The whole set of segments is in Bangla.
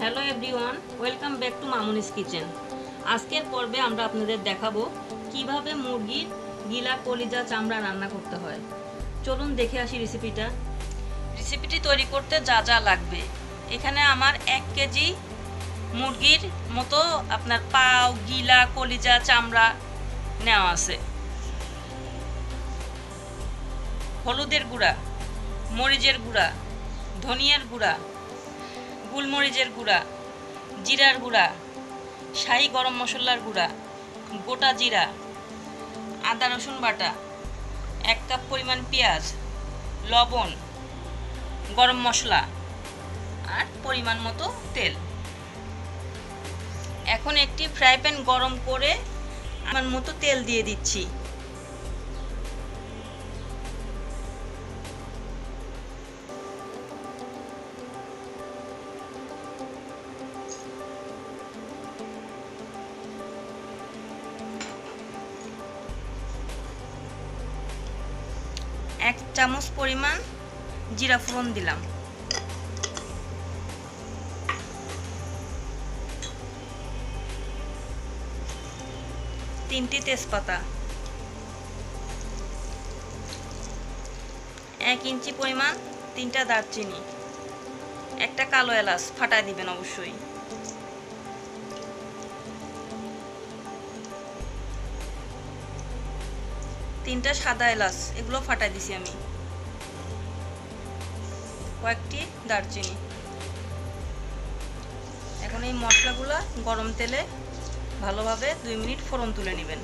Hello everyone, welcome back to Mamuni's kitchen. আজকের পর্বে আমরা আপনাদের দেখাবো কিভাবে মুরগির গিলা, কলিজা, চামড়া রান্না করতে হয়। চলুন দেখে আসি রেসিপিটি তৈরি করতে যা যা লাগবে। এখানে আমার 1 কেজি মুরগির মতো আপনার পাও, গিলা, কলিজা, চামড়া নেওয়া আছে। হলুদের গুঁড়া, মরিচের গুঁড়া, ধনিয়ার গুঁড়া, গোলমরিচের গুঁড়া, জিরার গুঁড়া, শাহি গরম মশলার গুঁড়া, গোটা জিরা, আদা রসুন বাটা, 1 কাপ পরিমাণ পেঁয়াজ, লবণ, গরম মশলা আর পরিমাণ মতো তেল। এখন একটি ফ্রাই প্যান গরম করে আমার মতো তেল দিয়ে দিচ্ছি। এক চামচ পরিমাণ জিরা ফোড়ন দিলাম। তিনটি তেজপাতা, 1 ইঞ্চি পরিমাণ 3টা দারচিনি, একটা কালো এলাচ ফাটায় দিবেন অবশ্যই। তিনটা সাদা এলাচ, এগুলো ফাটাই দিছি আমি। কয়েকটি দারচিনি। এখন এই মশলাগুলো গরম তেলে ভালোভাবে 2 মিনিট ফোড়ন তুলে নেবেন।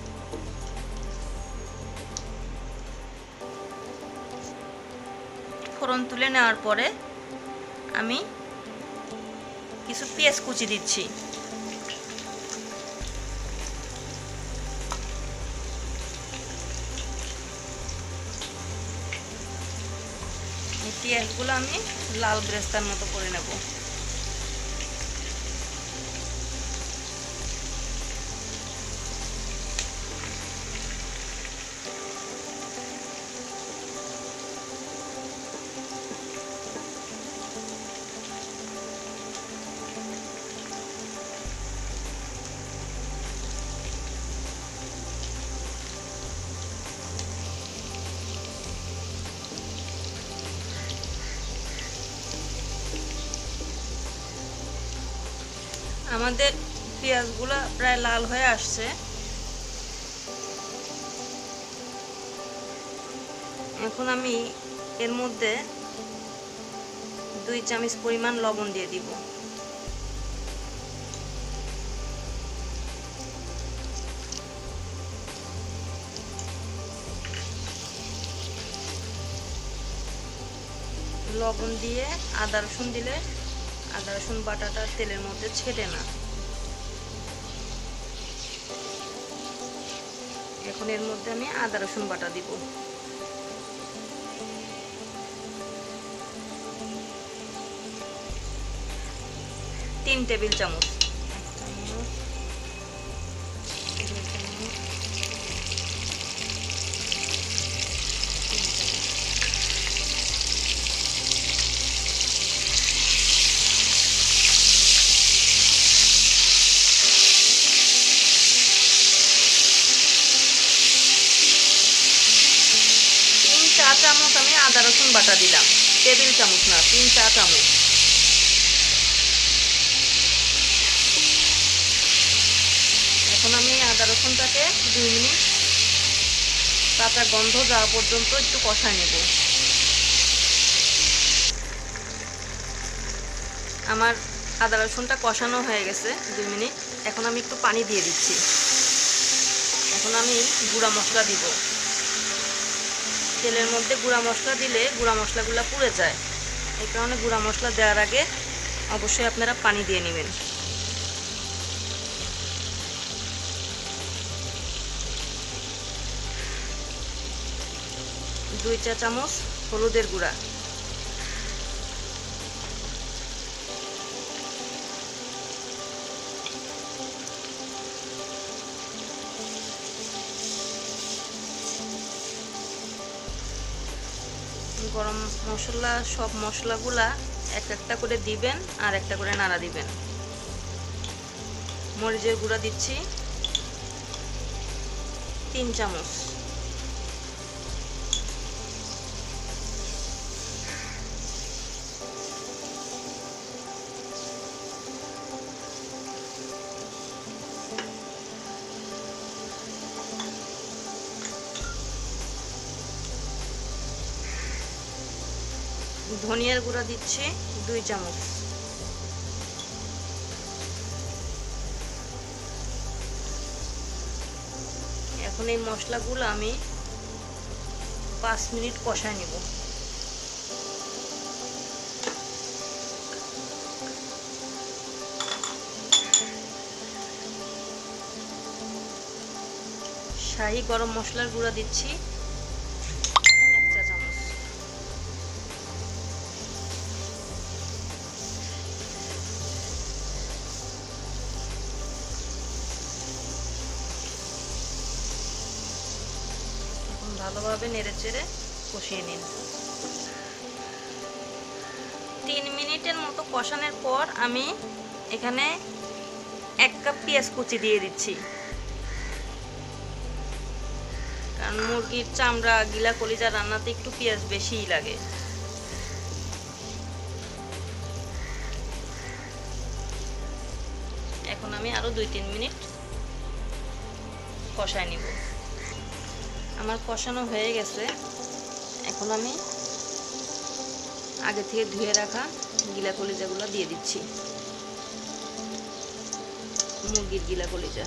ফোড়ন তুলে নেওয়ার পরে আমি কিছু পেঁয়াজ কুচি দিচ্ছি। এই পেঁয়াজগুলো আমি লাল ব্রেস্তার মতো করে নেব। আমাদের পেঁয়াজগুলো প্রায় লাল হয়ে আসছে। এখন আমি এর মধ্যে 2 চামচ পরিমাণ লবণ দিয়ে দিব। লবণ দিয়ে আদা রসুন দিলে আদা রসুন বাটাটা তেলের মধ্যে ছেড়ে না। এখন এর মধ্যে আমি আদা রসুন বাটা দিব। তিন টেবিল চামচ। চা চামচ আমি আদা রসুন বাটা দিলাম, টেবিল চামচ না, 3 চা চামচ। এখন আমি আদা রসুনটাকে 2 মিনিট কাঁচা গন্ধ যাওয়া পর্যন্ত একটু কষায় নেব। আমার আদা রসুনটা কষানো হয়ে গেছে 2 মিনিট। এখন আমি একটু পানি দিয়ে দিচ্ছি। এখন আমি গুঁড়া মশলা দিব। তেলের মধ্যে গুঁড়া মশলা দিলে গুঁড়া মশলাগুলো পুড়ে যায়। এই কারণে গুঁড়া মশলা দেওয়ার আগে অবশ্যই আপনারা পানি দিয়ে নেবেন। দুই চা চামচ হলুদের গুঁড়া, গরম মশলা, সব মশলাগুলা একটা করে দিবেন আর একটা করে নাড়া দিবেন। মরিচের গুঁড়া দিচ্ছি 3 চামচ। ধনিয়ার গুঁড়া দিচ্ছি 2 চামচ। এখন এই মশলাগুলো আমি 5 মিনিট কষায় নিব। শাহি গরম মশলার গুঁড়া দিচ্ছি 1 চা চামচ। ভালোভাবে নেড়েচেড়ে কষিয়ে নিন। 3 মিনিটের মতো কষানোর পর আমি এখানে 1 কাপ পেঁয়াজ কুচি দিয়ে দিচ্ছি, কারণ মুরগির চামড়া গিলা কলিজা রান্নাতে একটু পেঁয়াজ বেশিই লাগে। এখন আমি আরো 2-3 মিনিট কষায় নিব। আমার কষানো হয়ে গেছে। এখন আমি আগে থেকে ধুয়ে রাখা গিলা কলিজাগুলো দিয়ে দিচ্ছি। মুরগির গিলা কলিজা।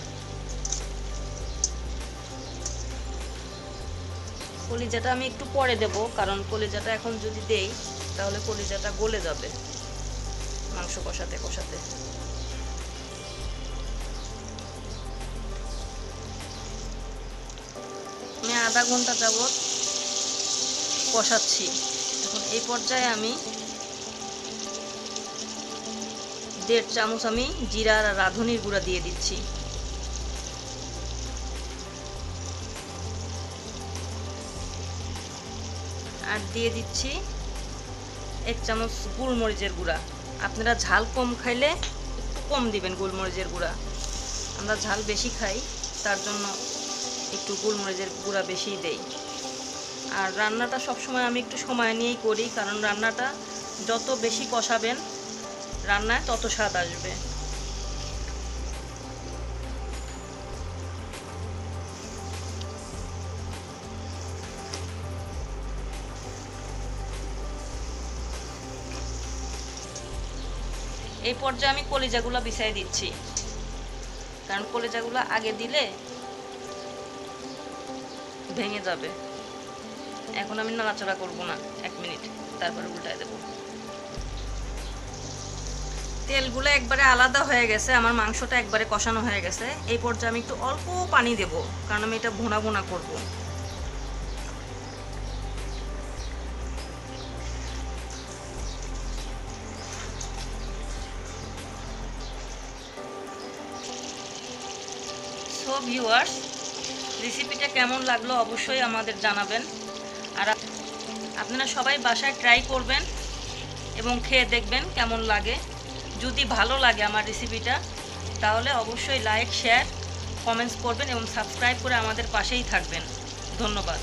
কলিজাটা আমি একটু পরে দেব, কারণ কলিজাটা এখন যদি দেই তাহলে কলিজাটা গলে যাবে মাংস কষাতে কষাতে। আমি আধা ঘন্টা যাবত কষাচ্ছি। এখন এই পর্যায়ে আমি 1.5 চামচ আমি জিরা আর রাঁধুনির গুঁড়া দিয়ে দিচ্ছি। আর দিয়ে দিচ্ছি 1 চামচ গোলমরিচের গুঁড়া। আপনারা ঝাল কম খাইলে একটু কম দিবেন গোলমরিচের গুঁড়া। আমরা ঝাল বেশি খাই, তার জন্য একটু গোলমরিচের গুঁড়া বেশি দেই। আর রান্নাটা সবসময় আমি একটু সময় নিয়েই করি, কারণ রান্নাটা যত বেশি কষাবেন রান্নায় তত স্বাদ আসবে। এই পর্যায়ে আমি কলিজাগুলো বিছাই দিচ্ছি, কারণ কলিজাগুলো আগে দিলে ভেঙে যাবে। এখন আমি নাড়াচাড়া করব না, 1 মিনিট, তারপরে উল্টায় দেব। তেলগুলো একবারে আলাদা হয়ে গেছে, আমার মাংসটা একবারে কষানো হয়ে গেছে। এই পর্যায়ে আমি একটু অল্প পানি দেব, কারণ আমি এটা ভুনা ভুনা করব। সো ভিউয়ার্স, রেসিপিটা কেমন লাগলো অবশ্যই আমাদের জানাবেন। আর আপনারা সবাই বাসায় ট্রাই করবেন এবং খেয়ে দেখবেন কেমন লাগে। যদি ভালো লাগে আমার রেসিপিটা, তাহলে অবশ্যই লাইক, শেয়ার, কমেন্টস করবেন এবং সাবস্ক্রাইব করে আমাদের পাশেই থাকবেন। ধন্যবাদ।